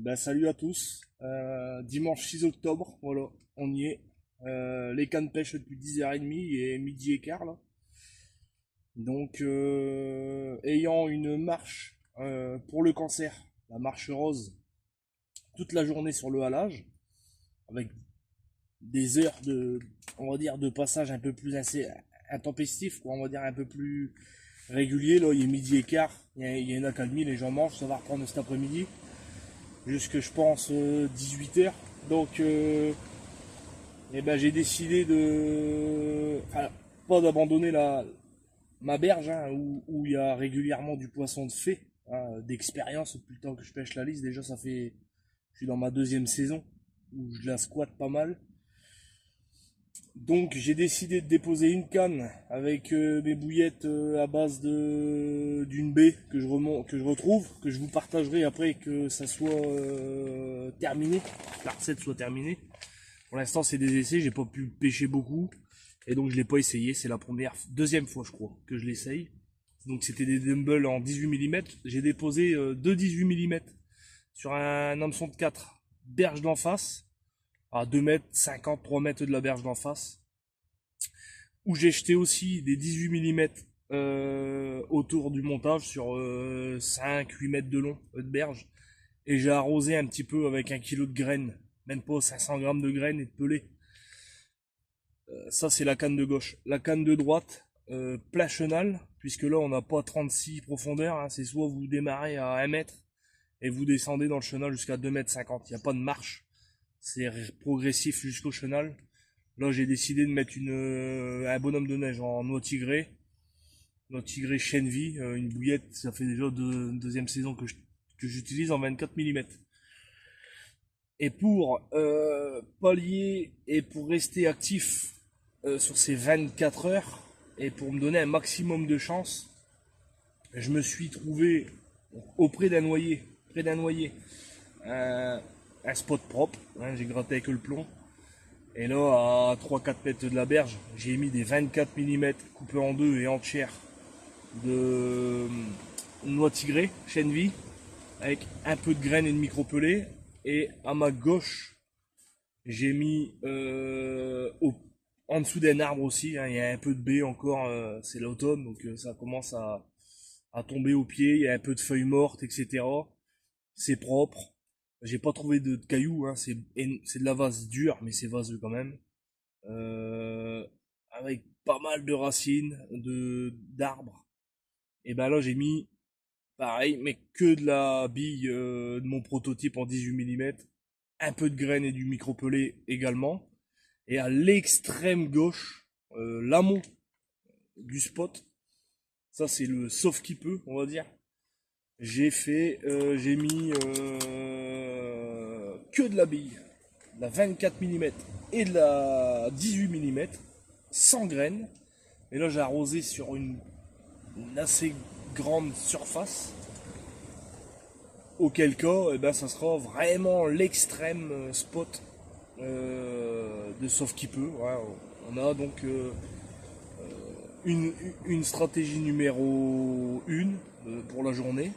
Ben, salut à tous. Dimanche 6 octobre, voilà, on y est. Les cannes pêche depuis 10h30 et midi et quart là. Donc, ayant une marche pour le cancer, la marche rose, toute la journée sur le halage, avec des heures de, on va dire, de passage un peu plus intempestif, quoi, on va dire un peu plus régulier. Là, il est midi et quart, il y a une accalmie, les gens mangent, ça va reprendre cet après-midi. Jusque je pense 18h. Donc eh ben, j'ai décidé de. Enfin, pas d'abandonner ma berge, hein, où il y a régulièrement du poisson de fée, hein, d'expérience depuis le temps que je pêche la lisse. Déjà ça fait. Je suis dans ma deuxième saison où je la squatte pas mal. Donc j'ai décidé de déposer une canne avec mes bouillettes à base d'une baie que je remonte, que je retrouve, que je vous partagerai après que ça soit terminé, que la recette soit terminée. Pour l'instant c'est des essais, j'ai pas pu pêcher beaucoup et donc je l'ai pas essayé. C'est la deuxième fois je crois que je l'essaye. Donc c'était des dumbbells en 18 mm. J'ai déposé deux 18 mm sur un hameçon de 4 berge d'en face à 2 mètres 50, 3 mètres de la berge d'en face, où j'ai jeté aussi des 18 mm autour du montage sur 5-8 mètres de long de berge, et j'ai arrosé un petit peu avec 1 kg de graines, même pas 500 grammes de graines et de pelés. Ça c'est la canne de gauche. La canne de droite, plat chenal, puisque là on n'a pas 36 profondeur, hein, c'est soit vous démarrez à 1 mètre et vous descendez dans le chenal jusqu'à 2 mètres 50, il n'y a pas de marche. C'est progressif jusqu'au chenal. Là, j'ai décidé de mettre un bonhomme de neige en noix tigrée. Noix tigrée chêne vie, une bouillette. Ça fait déjà deuxième saison que j'utilise en 24 mm. Et pour pallier et pour rester actif sur ces 24 heures et pour me donner un maximum de chance, je me suis trouvé près d'un noyer, un spot propre, hein, j'ai gratté avec le plomb. Et là, à 3-4 mètres de la berge, j'ai mis des 24 mm coupés en deux et entières de noix tigrée, chêne vie, avec un peu de graines et de micro-pelés. Et à ma gauche, j'ai mis en dessous d'un arbre aussi, hein, il y a un peu de baie encore, c'est l'automne, donc ça commence à tomber au pied, il y a un peu de feuilles mortes, etc. C'est propre. J'ai pas trouvé de cailloux, hein. C'est de la vase dure, mais c'est vaseux quand même. Avec pas mal de racines, d'arbres. Et ben là j'ai mis pareil, mais que de la bille de mon prototype en 18 mm. Un peu de graines et du micro-pelé également. Et à l'extrême gauche, l'amont du spot. Ça c'est le sauf qui peut, on va dire. J'ai mis que de la bille, de la 24 mm et de la 18 mm, sans graines. Et là j'ai arrosé sur une assez grande surface, auquel cas eh ben, ça sera vraiment l'extrême spot de sauf qui peut. Ouais, on a donc une stratégie numéro 1 pour la journée.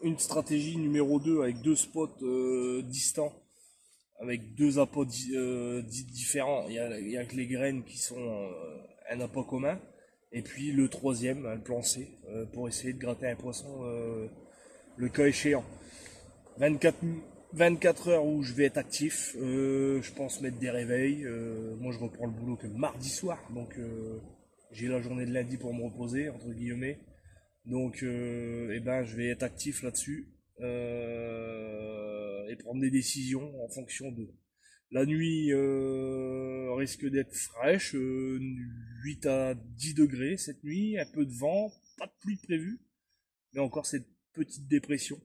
Une stratégie numéro 2 avec deux spots distants, avec deux appâts différents. Il y a que les graines qui sont un appât commun. Et puis le troisième, le plan C, pour essayer de gratter un poisson le cas échéant. 24 heures où je vais être actif, je pense mettre des réveils. Moi je reprends le boulot que mardi soir, donc j'ai la journée de lundi pour me reposer, entre guillemets. Donc eh ben, je vais être actif là-dessus et prendre des décisions en fonction de... La nuit risque d'être fraîche, 8 à 10 degrés cette nuit, un peu de vent, pas de pluie prévue, mais encore cette petite dépression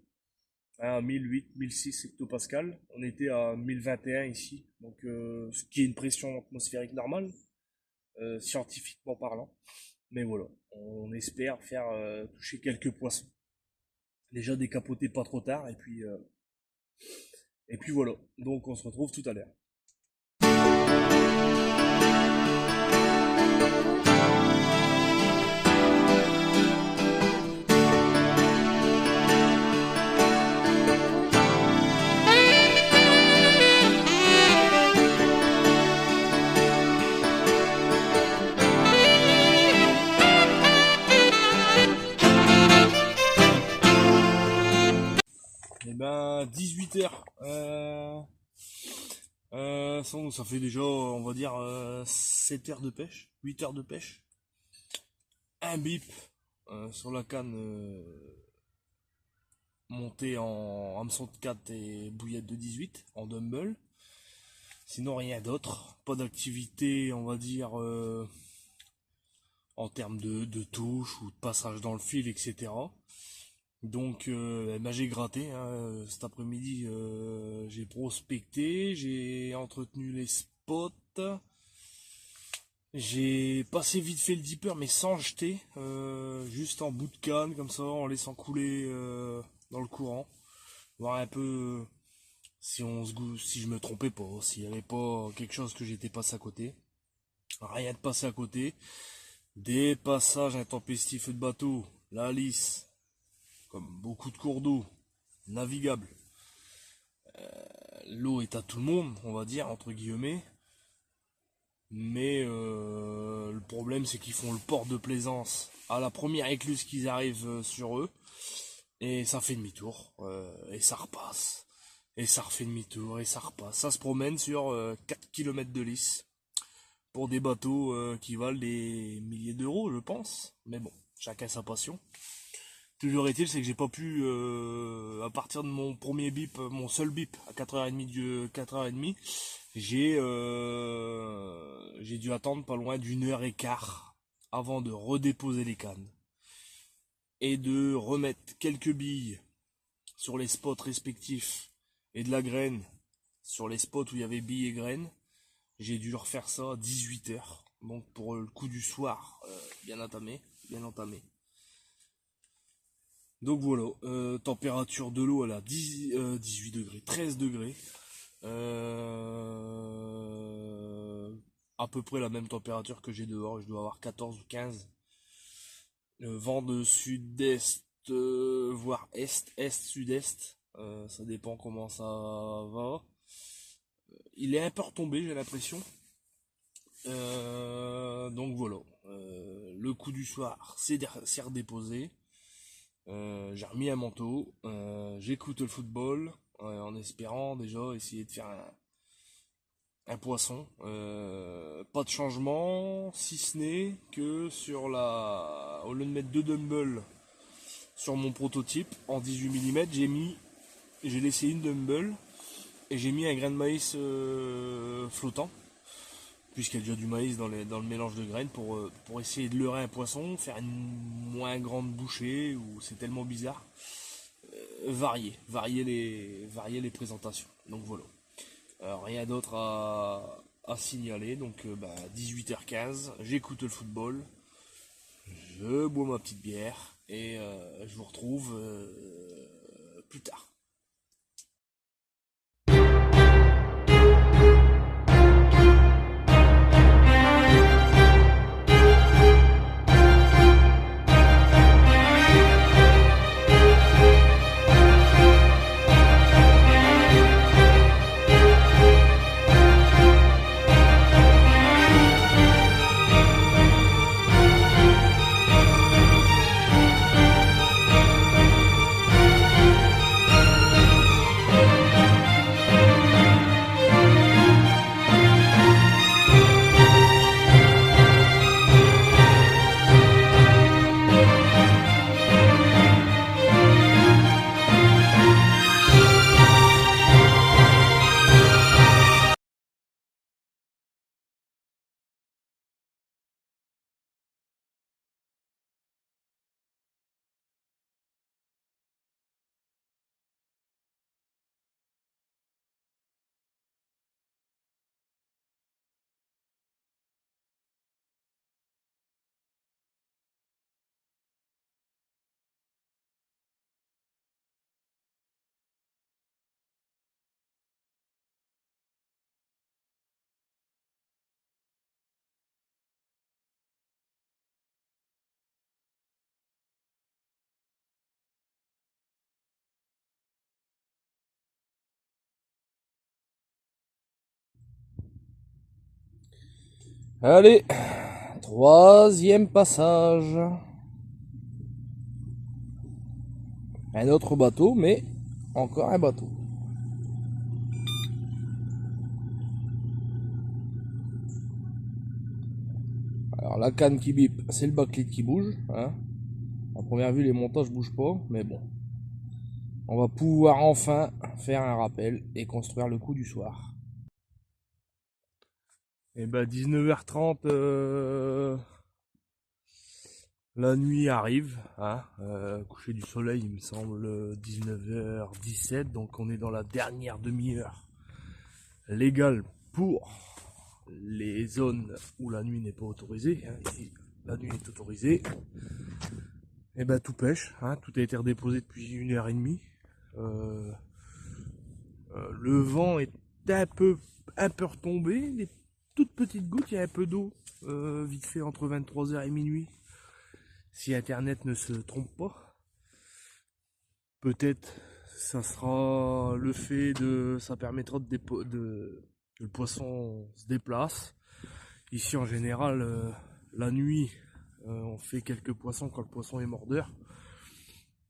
à 1008, 1006 hectopascal. On était à 1021 ici, donc ce qui est une pression atmosphérique normale, scientifiquement parlant. Mais voilà, on espère faire toucher quelques poissons. Déjà décapoter pas trop tard, et puis voilà. Donc on se retrouve tout à l'heure. 18h. Ça fait déjà, on va dire, 7 heures de pêche, 8 heures de pêche. Un bip sur la canne montée en hameçon de 4 et bouillette de 18 en dumbbell. Sinon rien d'autre, pas d'activité, on va dire, en termes de touche ou de passage dans le fil, etc. Donc j'ai gratté, hein, cet après-midi, j'ai prospecté, j'ai entretenu les spots, j'ai passé vite fait le dipper mais sans jeter, juste en bout de canne comme ça, en laissant couler dans le courant, voir un peu si je me trompais pas, s'il n'y avait pas quelque chose que j'étais passé à côté. Rien de passé à côté. Des passages intempestifs de bateau, la Lys, comme beaucoup de cours d'eau, navigables. L'eau est à tout le monde, on va dire, entre guillemets. Mais le problème, c'est qu'ils font le port de plaisance à la première écluse qu'ils arrivent sur eux. Et ça fait demi-tour, et ça repasse. Et ça refait demi-tour, et ça repasse. Ça se promène sur 4 km de Lys. Pour des bateaux qui valent des milliers d'euros, je pense. Mais bon, chacun sa passion. Toujours est-il, c'est que j'ai pas pu, à partir de mon premier bip, mon seul bip, à 4h30, j'ai dû attendre pas loin d'1h15 avant de redéposer les cannes. Et de remettre quelques billes sur les spots respectifs et de la graine sur les spots où il y avait billes et graines. J'ai dû refaire ça à 18h, donc pour le coup du soir, bien entamé. Donc voilà, température de l'eau elle a 18 degrés, 13 degrés. À peu près la même température que j'ai dehors, je dois avoir 14 ou 15. Vent de sud-est, voire est-sud-est, ça dépend comment ça va. Il est un peu retombé, j'ai l'impression. Donc voilà. Le coup du soir, c'est redéposé. J'ai remis un manteau. J'écoute le football. En espérant déjà essayer de faire un poisson. Pas de changement, si ce n'est que au lieu de mettre 2 dumbbells sur mon prototype en 18 mm, j'ai laissé une dumbbell. Et j'ai mis un grain de maïs flottant, puisqu'il y a déjà du maïs dans le mélange de graines, pour essayer de leurrer un poisson, faire une moins grande bouchée, ou c'est tellement bizarre. Varier les présentations. Donc voilà. Rien d'autre à signaler. Donc 18h15, j'écoute le football, je bois ma petite bière, et je vous retrouve plus tard. Allez, troisième passage. Un autre bateau, mais encore un bateau. Alors la canne qui bip, c'est le backlit qui bouge, hein. À première vue les montages bougent pas, mais bon. On va pouvoir enfin faire un rappel et construire le coup du soir. Et ben 19h30, la nuit arrive, hein, coucher du soleil il me semble 19h17, donc on est dans la dernière demi-heure légale pour les zones où la nuit n'est pas autorisée, hein. Ici la nuit est autorisée. Et ben tout pêche, hein, tout a été redéposé depuis 1h30. Le vent est un peu retombé, des toutes petites gouttes, il y a un peu d'eau vite fait entre 23h et minuit. Si internet ne se trompe pas, peut-être ça sera le fait de, ça permettra que le poisson se déplace. Ici en général, la nuit, on fait quelques poissons quand le poisson est mordeur.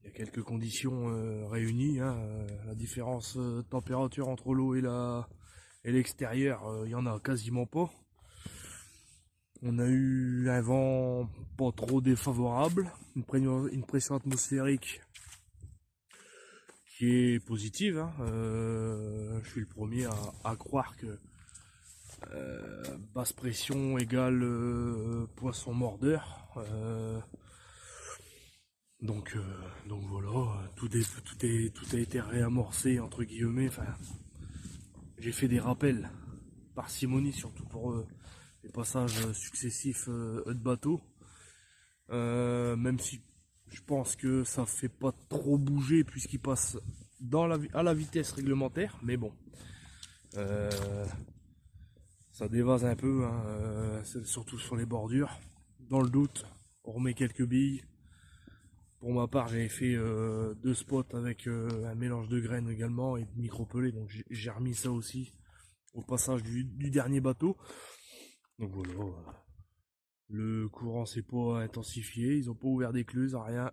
Il y a quelques conditions réunies, hein. La différence de température entre l'eau et l'extérieur, il y en a quasiment pas. On a eu un vent pas trop défavorable, une pression atmosphérique qui est positive, hein. Je suis le premier à croire que basse pression égale poisson mordeur. Donc voilà, tout a été réamorcé entre guillemets. Enfin, j'ai fait des rappels parcimonie surtout pour les passages successifs de bateau. Même si je pense que ça fait pas trop bouger puisqu'il passe à la vitesse réglementaire, mais bon, ça dévase un peu, hein, surtout sur les bordures. Dans le doute, on remet quelques billes. Pour ma part, j'avais fait 2 spots avec un mélange de graines également et de micro-pelés, donc j'ai remis ça aussi au passage du dernier bateau. Donc voilà, le courant s'est pas intensifié, ils ont pas ouvert d'écluses, rien.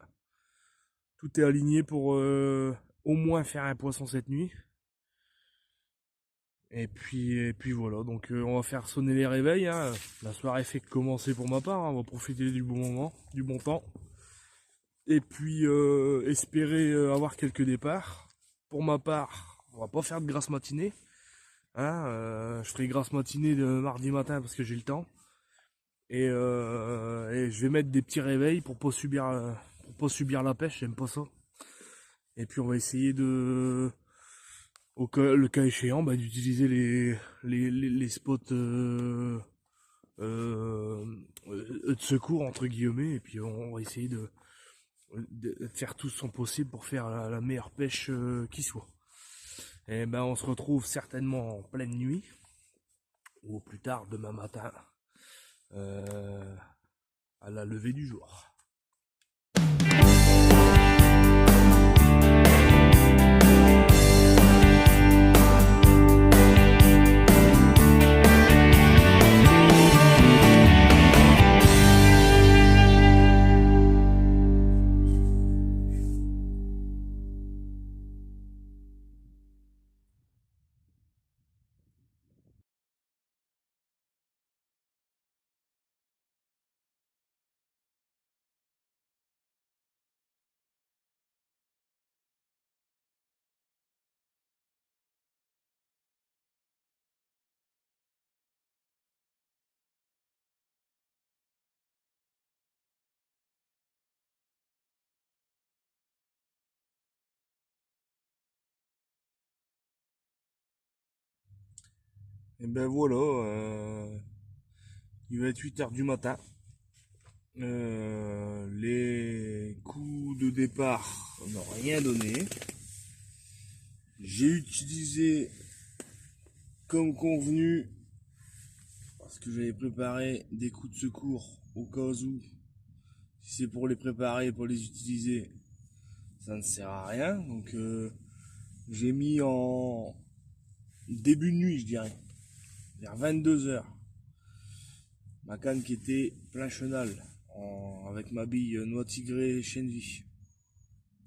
Tout est aligné pour au moins faire un poisson cette nuit. Et puis voilà, donc on va faire sonner les réveils, hein. La soirée fait que commencer pour ma part, hein. On va profiter du bon moment, du bon temps. Et puis espérer avoir quelques départs. Pour ma part, on va pas faire de grasse matinée, hein. Je ferai grasse matinée de mardi matin parce que j'ai le temps. Et je vais mettre des petits réveils pour pas subir la pêche, j'aime pas ça. Et puis on va essayer de, le cas échéant, bah, d'utiliser les spots de secours entre guillemets. Et puis on va essayer de faire tout son possible pour faire la meilleure pêche qui soit. Et ben on se retrouve certainement en pleine nuit ou au plus tard demain matin à la levée du jour. Et ben voilà, il va être 8h du matin. Les coups de départ n'ont rien donné. J'ai utilisé comme convenu, parce que j'avais préparé des coups de secours au cas où, si c'est pour les préparer et pour les utiliser, ça ne sert à rien. Donc j'ai mis en début de nuit, je dirais, vers 22h, ma canne qui était plein chenal, avec ma bille noix tigrée chêne vie.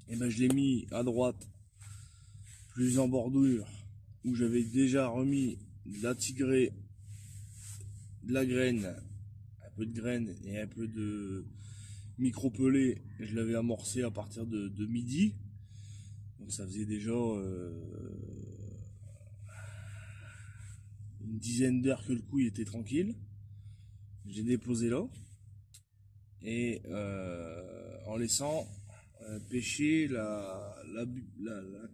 Et ben je l'ai mis à droite plus en bordure, où j'avais déjà remis de la tigrée, de la graine, un peu de graine et un peu de micro-pelé. Je l'avais amorcé à partir de midi. Donc ça faisait déjà une dizaine d'heures que le coup il était tranquille. J'ai déposé là. Et en laissant pêcher la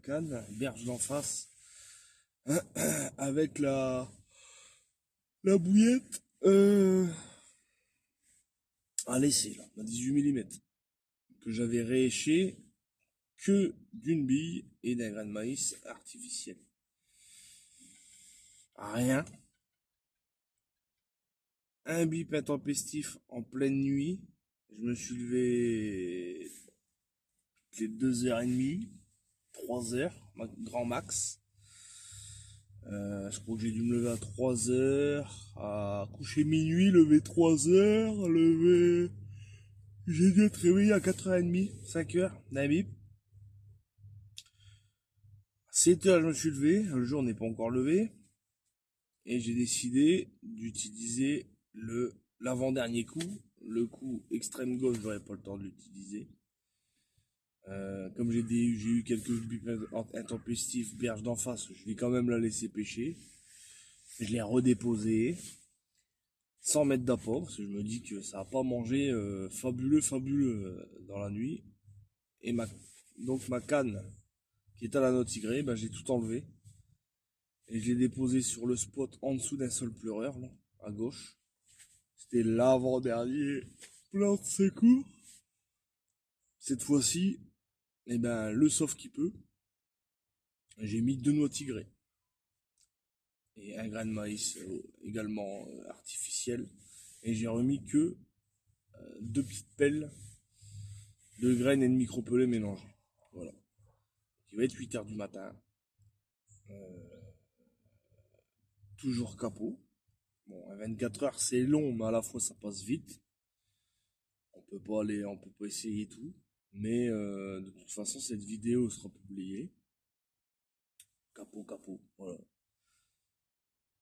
canne, berge d'en face, avec la bouillette à laisser, là, à 18 mm, que j'avais rééché que d'une bille et d'un grain de maïs artificiel. Rien. Un bip intempestif en pleine nuit. Je me suis levé les 2h30, 3h, grand max. Je crois que j'ai dû me lever à 3h, à coucher minuit, lever 3h, lever... J'ai dû être réveillé à 4h30, 5h, d'un bip. 7h, je me suis levé, le jour n'est pas encore levé, et j'ai décidé d'utiliser l'avant-dernier coup, le coup extrême gauche, j'aurais pas le temps de l'utiliser. Comme j'ai eu quelques bips intempestifs, berge d'en face, je vais quand même la laisser pêcher. Je l'ai redéposé, sans mettre d'apport, parce que je me dis que ça va pas manger fabuleux dans la nuit. Et donc ma canne, qui est à la noix tigrée, ben, j'ai tout enlevé. Et je l'ai déposé sur le spot en dessous d'un sol pleureur, là, à gauche. C'était l'avant-dernier plan de secours. Cette fois-ci, eh ben, le sauf qui peut, j'ai mis 2 noix tigrées. Et un grain de maïs également artificiel. Et j'ai remis que 2 petites pelles de graines et de micro-pelés mélangées. Voilà. Il va être 8h du matin. Toujours capot. Bon, 24 heures c'est long, mais à la fois ça passe vite. On peut pas essayer tout. Mais de toute façon, cette vidéo sera publiée. Capot, voilà.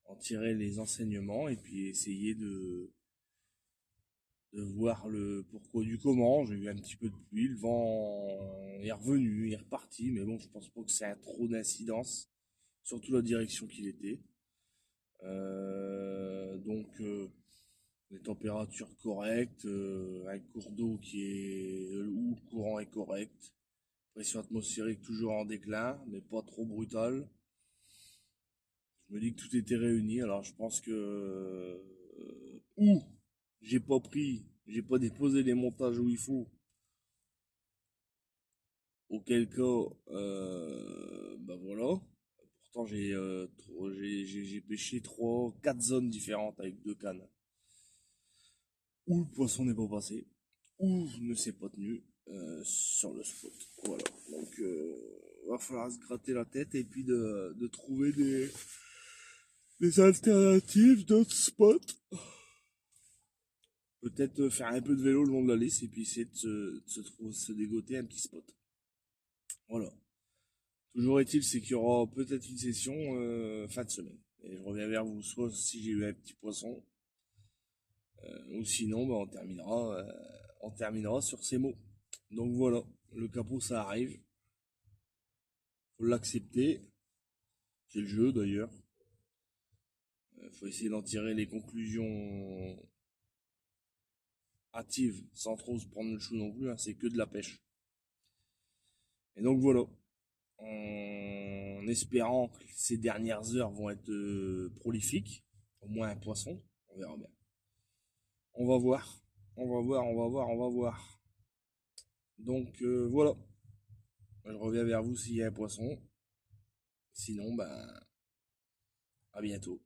En tirer les enseignements et puis essayer de voir le pourquoi du comment. J'ai eu un petit peu de pluie, le vent est revenu, il est reparti, mais bon, je pense pas que ça ait trop d'incidence, surtout la direction qu'il était. Les températures correctes, un cours d'eau où le courant est correct, pression atmosphérique toujours en déclin, mais pas trop brutale. Je me dis que tout était réuni, alors je pense que ou j'ai pas déposé les montages où il faut, auquel cas, bah voilà. Pourtant j'ai pêché 4 zones différentes avec 2 cannes. Où le poisson n'est pas passé, ou ne s'est pas tenu sur le spot. Voilà. Donc va falloir se gratter la tête et puis de trouver des alternatives, d'autres spots. Peut-être faire un peu de vélo le long de la liste et puis essayer de se dégoter un petit spot. Voilà. Toujours est-il, c'est qu'il y aura peut-être une session fin de semaine. Et je reviens vers vous, soit si j'ai eu un petit poisson, ou sinon bah, on terminera sur ces mots. Donc voilà, le capot ça arrive. Faut l'accepter. C'est le jeu d'ailleurs. Faut essayer d'en tirer les conclusions hâtives sans trop se prendre le chou non plus, hein, c'est que de la pêche. Et donc voilà. En espérant que ces dernières heures vont être prolifiques, au moins un poisson, on verra bien. On va voir. On va voir. Donc voilà. Je reviens vers vous s'il y a un poisson. Sinon, ben, à bientôt.